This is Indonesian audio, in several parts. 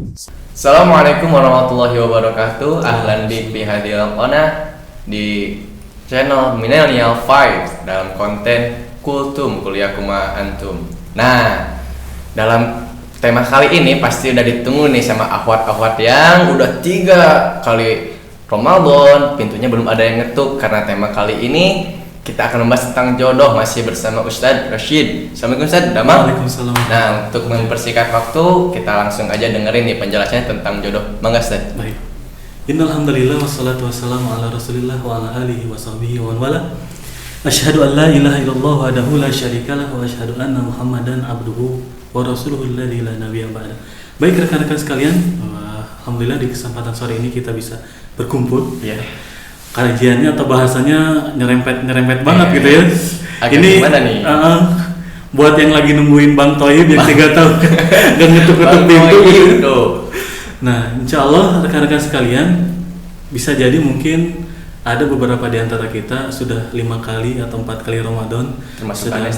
Assalamualaikum warahmatullahi wabarakatuh. Ahlan bik fi hadhil qanah di channel Millennial 5 dalam konten Kultum Kuliahkuma Antum. Nah, dalam tema kali ini pasti udah ditunggu nih sama akhwat-akhwat yang udah 3 kali Ramadan, pintunya belum ada yang ngetuk karena tema kali ini kita akan membahas tentang jodoh masih bersama Ustadz Rashid. Assalamualaikum Ustadz, Damang. Waalaikumsalam. Nah, untuk mempersingkat waktu, kita langsung aja dengerin nih penjelasannya tentang jodoh. Mangga Ustadz. Baik. Innal hamdalillah wassalatu wassalamu ala Rasulillah wa ala alihi wa sahbihi wa man wala. Asyhadu an la ilaha illallah wahdahu la syarikalah wa asyhadu anna Muhammadan abduhu wa rasuluhu alladzi la nabiyya ba'da. Baik rekan-rekan sekalian, alhamdulillah di kesempatan sore ini kita bisa berkumpul. Ya. Kajiannya atau bahasanya nyerempet banget gitu ya. Agak gimana nih? Buat yang lagi nungguin Bang Toib yang 3 tahun dan ngetuk-ngetuk pintu gitu. Nah, insya Allah rekan-rekan sekalian bisa jadi mungkin ada beberapa di antara kita sudah 5 kali atau 4 kali Ramadan Termasuk sudah Anes,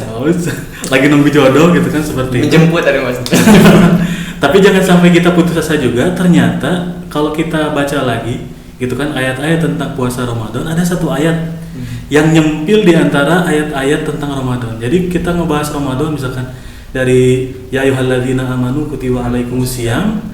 lagi nunggu jodoh gitu kan seperti itu. Menjemput tadi Mas. Tapi jangan sampai kita putus asa juga. Ternyata kalau kita baca lagi gitu kan ayat-ayat tentang puasa Ramadan, ada satu ayat yang nyempil di antara ayat-ayat tentang Ramadan. Jadi kita ngebahas Ramadan misalkan dari ya ayyuhalladzina amanu kutiba alaikumusiyam,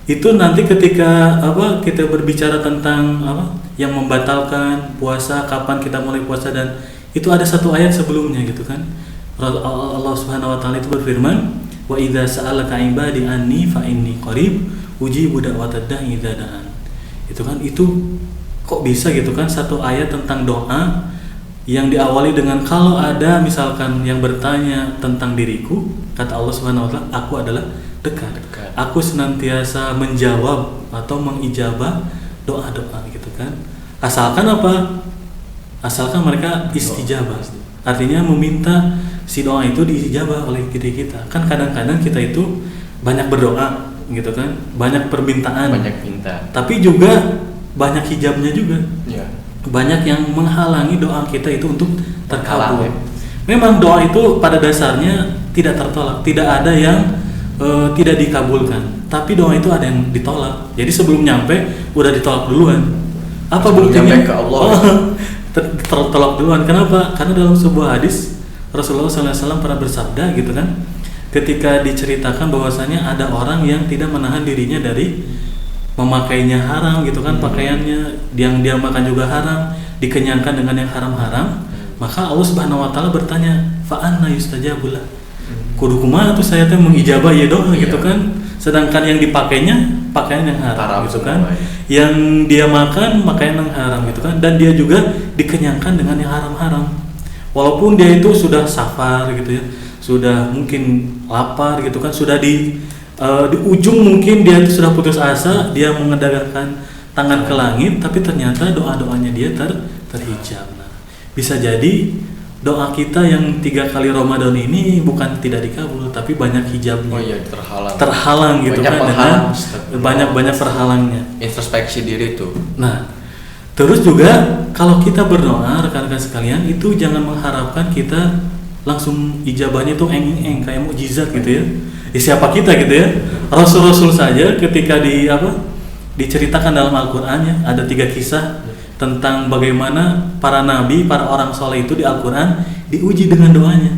itu nanti ketika kita berbicara tentang yang membatalkan puasa, kapan kita mulai puasa, dan itu ada satu ayat sebelumnya gitu kan. Allah Subhanahu wa taala itu berfirman, wa idza sa'alaka ibadi anni fa inni qarib ujibu da'watad da'i idza da'an. Itu kan, itu kok bisa gitu kan satu ayat tentang doa yang diawali dengan kalau ada misalkan yang bertanya tentang diriku, kata Allah Subhanahu wa taala, aku adalah dekat. Aku senantiasa menjawab atau mengijabah doa-doa gitu kan. Asalkan apa? Asalkan mereka istijabah. Artinya meminta si doa itu diijabah oleh diri kita. Kan kadang-kadang kita itu banyak berdoa gitu kan, banyak permintaan, Banyak minta. tapi juga banyak hijabnya juga. Ya. Banyak yang menghalangi doa kita itu untuk terkabul. Terhalang, ya. Memang doa itu pada dasarnya tidak tertolak, tidak ada yang tidak dikabulkan. Tapi doa itu ada yang ditolak. Jadi sebelum nyampe udah ditolak duluan. Apa buktinya? Nyampe ke Allah. Tertolak duluan. Kenapa? Karena dalam sebuah hadis Rasulullah SAW pernah bersabda gitu kan, ketika diceritakan bahwasanya ada orang yang tidak menahan dirinya dari memakainya haram gitu kan, pakaiannya yang dia makan juga haram, dikenyangkan dengan yang haram-haram, maka Allah Subhanahu wa taala bertanya, fa anna yustajabul lah. Kudu kumaha tuh saya teh mengijabah ya doa gitu kan, sedangkan yang dipakainya pakaian yang haram gitu kan, yang dia makan pakaian yang haram gitu kan, dan dia juga dikenyangkan dengan yang haram-haram, walaupun dia itu sudah safar gitu ya, sudah mungkin lapar gitu kan, sudah di ujung mungkin dia sudah putus asa, dia mengedahkan tangan ke langit, tapi ternyata doa-doanya dia terhijab. Nah, bisa jadi doa kita yang 3 kali Ramadan ini bukan tidak dikabul, tapi banyak hijabnya. Oh iya, terhalang gitu banyak kan, dengan banyak perhalangnya. Introspeksi diri tuh. Nah, terus juga kalau kita berdoa rekan-rekan sekalian, itu jangan mengharapkan kita langsung ijabahnya tuh eng-eng kayak mukjizat gitu ya. Siapa kita gitu ya? Rasul-rasul saja ketika diceritakan dalam Al-Qur'an ya, ada 3 kisah tentang bagaimana para nabi, para orang soleh itu di Al-Qur'an diuji dengan doanya.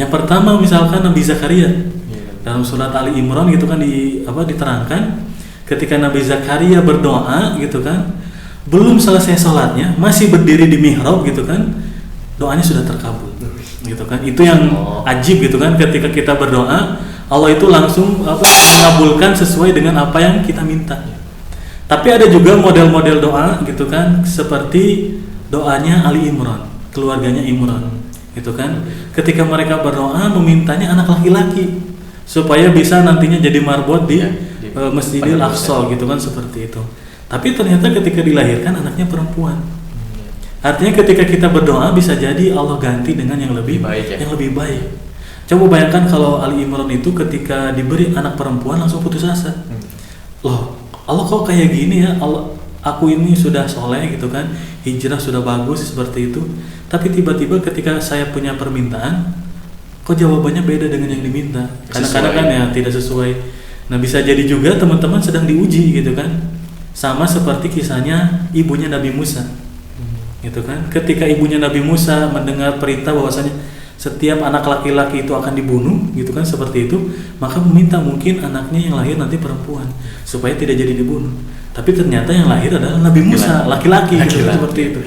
Yang pertama misalkan Nabi Zakaria. Dalam surat Ali Imran gitu kan diterangkan ketika Nabi Zakaria berdoa gitu kan, belum selesai sholatnya, masih berdiri di mihrab gitu kan, doanya sudah terkabul gitu kan. Itu yang ajib gitu kan, ketika kita berdoa Allah itu langsung mengabulkan sesuai dengan apa yang kita minta. Tapi ada juga model-model doa gitu kan, seperti doanya Ali Imran, keluarganya Imran gitu kan, ketika mereka berdoa memintanya anak laki-laki supaya bisa nantinya jadi marbot di Masjidil Aqsa gitu kan, seperti itu. Tapi ternyata ketika dilahirkan anaknya perempuan. Artinya ketika kita berdoa bisa jadi Allah ganti dengan yang lebih baik, yang lebih baik. Coba bayangkan kalau Ali Imran itu ketika diberi anak perempuan langsung putus asa. Loh, Allah kok kayak gini ya? Allah, aku ini sudah soleh gitu kan, hijrah sudah bagus seperti itu. Tapi tiba-tiba ketika saya punya permintaan, kok jawabannya beda dengan yang diminta. Kadang-kadang kan ya tidak sesuai Nah bisa jadi juga teman-teman sedang diuji gitu kan, sama seperti kisahnya ibunya Nabi Musa, gitu kan. Ketika ibunya Nabi Musa mendengar perintah bahwasanya setiap anak laki-laki itu akan dibunuh, gitu kan, seperti itu, maka meminta mungkin anaknya yang lahir nanti perempuan supaya tidak jadi dibunuh. Tapi ternyata yang lahir adalah Nabi Musa, laki-laki, gitu, seperti itu.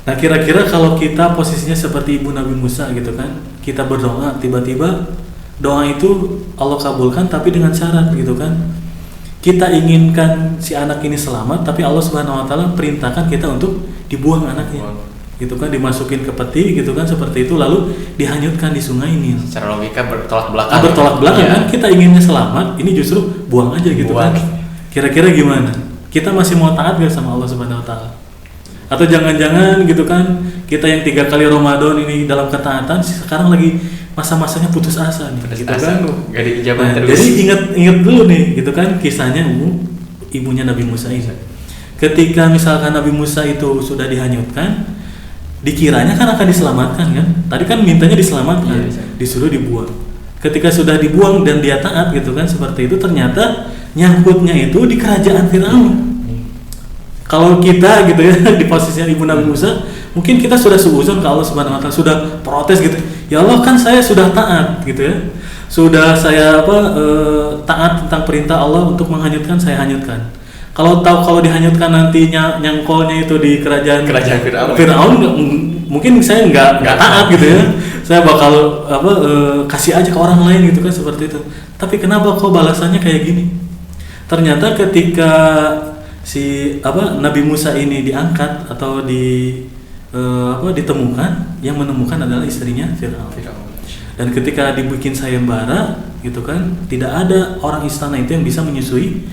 Nah kira-kira kalau kita posisinya seperti ibu Nabi Musa gitu kan, kita berdoa, tiba-tiba doa itu Allah kabulkan tapi dengan syarat gitu kan. Kita inginkan si anak ini selamat, tapi Allah Subhanahu wa taala perintahkan kita untuk dibuang anaknya. Gitu kan, dimasukin ke peti gitu kan, seperti itu, lalu dihanyutkan di sungai Nil. Secara logika bertolak belakang. Bertolak belakang kan, kita inginnya selamat, ini justru buang aja gitu kan. Kira-kira gimana? Kita masih mau taat gak sama Allah Subhanahu wa taala? Atau jangan-jangan gitu kan, kita yang 3 kali Ramadan ini dalam ketaatan, sekarang lagi masa-masanya putus asa nih, gitu kan? Gak diijabah terus. Jadi ingat dulu nih, gitu kan, kisahnya ibunya Nabi Musa ini. Ketika misalkan Nabi Musa itu sudah dihanyutkan, dikiranya kan akan diselamatkan kan? Tadi kan mintanya diselamatkan, disuruh dibuang. Ketika sudah dibuang dan dia taat gitu kan, seperti itu, ternyata nyangkutnya itu di kerajaan Firaun. Kalau kita gitu ya di posisinya ibu Nabi Musa, mungkin kita sudah suudzon ke Allah Subhanahu wa taala, sudah protes gitu. Ya Allah, kan saya sudah taat gitu ya. Sudah saya taat tentang perintah Allah untuk menghanyutkan, saya hanyutkan. Kalau dihanyutkan nantinya nyangkolnya itu di kerajaan Firaun, mungkin saya nggak taat gitu ya. Saya bakal kasih aja ke orang lain gitu kan, seperti itu. Tapi kenapa kok balasannya kayak gini? Ternyata ketika Nabi Musa ini diangkat atau ditemukan, yang menemukan adalah istrinya Firaun. Dan ketika dibikin sayembara gitu kan, tidak ada orang istana itu yang bisa menyusui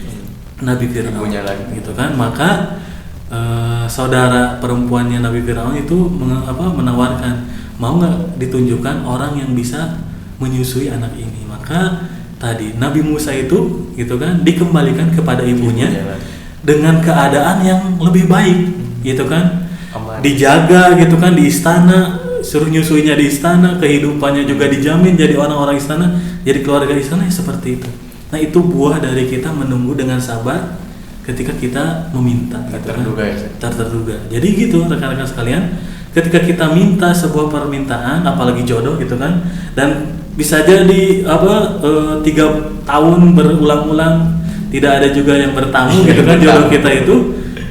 Nabi Firaun gitu kan. Maka saudara perempuannya Nabi Firaun itu menawarkan, mau nggak ditunjukkan orang yang bisa menyusui anak ini. Maka tadi Nabi Musa itu gitu kan dikembalikan kepada ibunya dengan keadaan yang lebih baik gitu kan. Aman. Dijaga gitu kan di istana, suruh nyusuinya di istana, kehidupannya juga dijamin jadi orang-orang istana, jadi keluarga istana, seperti itu. Nah itu buah dari kita menunggu dengan sabar ketika kita meminta gitu kan. Terduga. Jadi gitu rekan-rekan sekalian, ketika kita minta sebuah permintaan, apalagi jodoh gitu kan, dan bisa jadi 3 tahun berulang-ulang tidak ada juga yang bertamu gitu kan jodoh kita itu,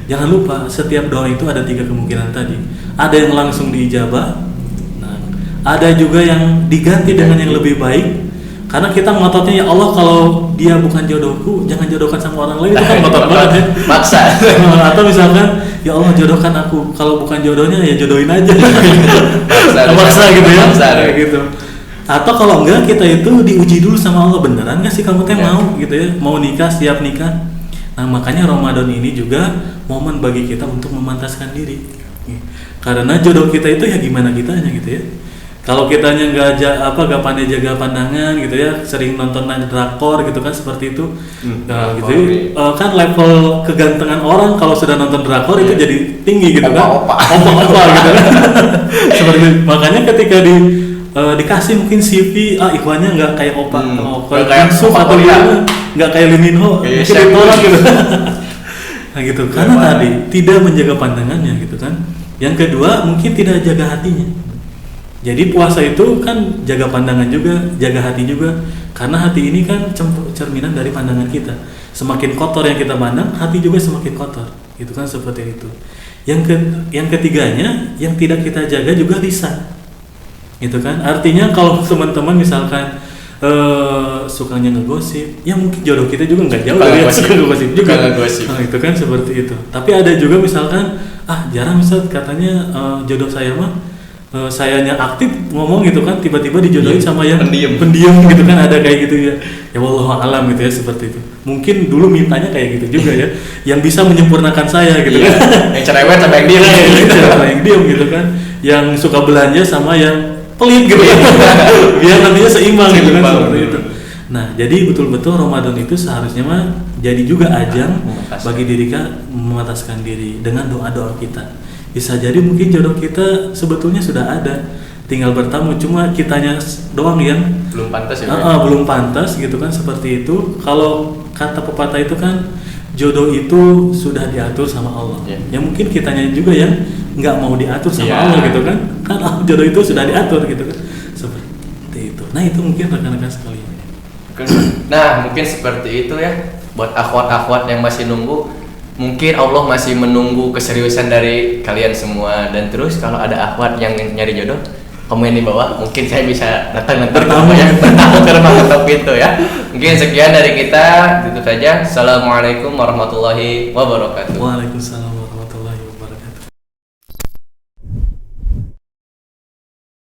jangan lupa setiap doa itu ada 3 kemungkinan tadi. Ada yang langsung diijabah, nah, ada juga yang diganti dengan yang lebih baik. Karena kita ngototnya, ya Allah kalau dia bukan jodohku, jangan jodohkan sama orang lain, itu kan ngotot banget ya. Maksa. Atau misalkan, ya Allah jodohkan aku, kalau bukan jodohnya ya jodohin aja. Maksa gitu ya. Kayak gitu. Atau kalau enggak, kita itu diuji dulu sama Allah, beneran nggak sih kamu mau gitu ya, mau nikah, siap nikah. Nah makanya Ramadan ini juga momen bagi kita untuk memantaskan diri. Karena jodoh kita itu ya gimana kitanya gitu ya. Kalau kitanya nggak pandai jaga pandangan gitu ya, sering nonton drakor gitu kan, seperti itu. Nah gitu kan level kegantengan orang kalau sudah nonton drakor itu jadi tinggi gitu kan. Opa gitu kan. Seperti makanya ketika dikasih mungkin CV, iklannya nggak kayak opa, kayak Suf atau nggak kayak Lee Min Ho, mungkin orang gitu. Nah gitu, karena tadi tidak menjaga pandangannya gitu kan. Yang kedua mungkin tidak jaga hatinya. Jadi puasa itu kan jaga pandangan juga, jaga hati juga, karena hati ini kan cerminan dari pandangan kita. Semakin kotor yang kita pandang, hati juga semakin kotor, gitu kan, seperti itu. Yang ketiganya, yang tidak kita jaga juga lisan. Gitu kan, artinya kalau teman-teman misalkan sukanya ngegosip, ya mungkin jodoh kita juga nggak jauh dari suka ngegosip juga. Nah, itu kan seperti itu. Tapi ada juga misalkan jarang misal katanya jodoh saya mah sayanya aktif ngomong gitu kan, tiba-tiba dijodohin sama yang pendiam gitu kan, ada kayak gitu ya. Ya wallahu alam gitu ya, seperti itu. Mungkin dulu mintanya kayak gitu juga ya, yang bisa menyempurnakan saya gitu kan. Yang cerewet sama yang diam, yang diam gitu kan, yang suka belanja sama yang pelit gitu ya. Biar nantinya seimbang gitu kan, seperti itu. Nah, jadi betul-betul Ramadan itu seharusnya mah jadi juga ajang bagi diri kita memataskan diri dengan doa-doa kita. Bisa jadi mungkin jodoh kita sebetulnya sudah ada, tinggal bertamu, cuma kitanya doang yang Belum pantas ya. belum pantas gitu kan, seperti itu. Kalau kata pepatah itu kan jodoh itu sudah diatur sama Allah. Iya. Ya mungkin kitanya juga yang nggak mau diatur sama Iya. Allah gitu kan. Kan jodoh itu sudah diatur gitu kan. Seperti itu. Nah, itu mungkin rekan-rekan sekalian. Nah, mungkin seperti itu ya. Buat akhwat-akhwat yang masih nunggu, mungkin Allah masih menunggu keseriusan dari kalian semua. Dan terus kalau ada akhwat yang nyari jodoh, komen di bawah, mungkin saya bisa datang nanti Bertamu. ya, bertamu ke rumah atau pintu ya. Mungkin sekian dari kita, itu saja. Assalamualaikum warahmatullahi wabarakatuh. Waalaikumsalam.